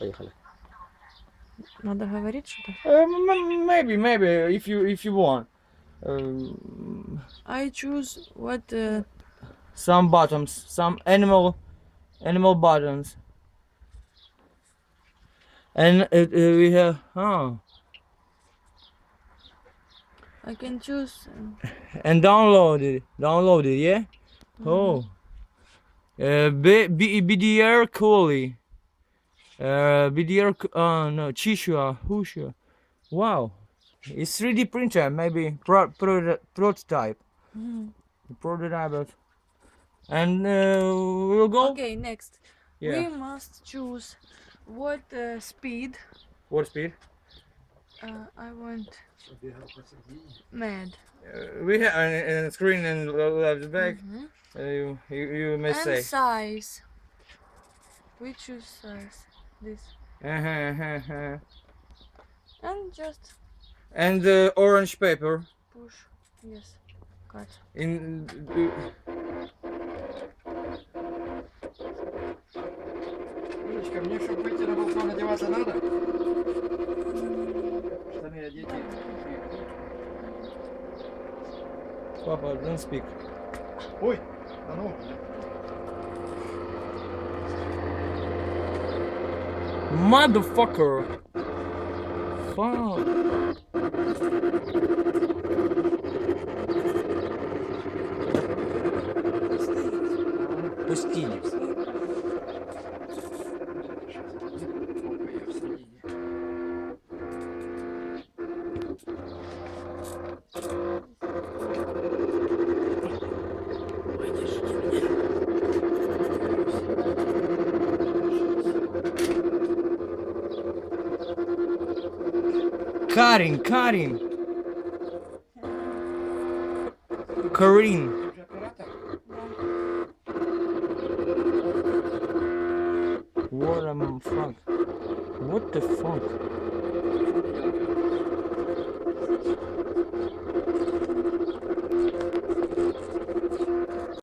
Поехали. Надо говорить что-то. Maybe, if you want. I choose what Some bottoms, some animal buttons. And we have, I can choose. and download it, yeah? Oh. BDR Cooley. BDR, no, Chishua, Hushua. Wow. It's 3D printer, maybe prototype. Prototype. And we'll go? Okay, next. Yeah. We must choose what speed. What speed? I want mad. We have a screen and left back. You may And say. size. We choose size. This. And just And orange paper. push. Yes. Cut. In Юлечка, мне, чтобы выйти на балкон, одеваться надо? Штаны одети. Papa, don't speak. Ой, да ну. Motherfucker. Fuck. Пусти. Karin. Karin. What the fuck? What the fuck?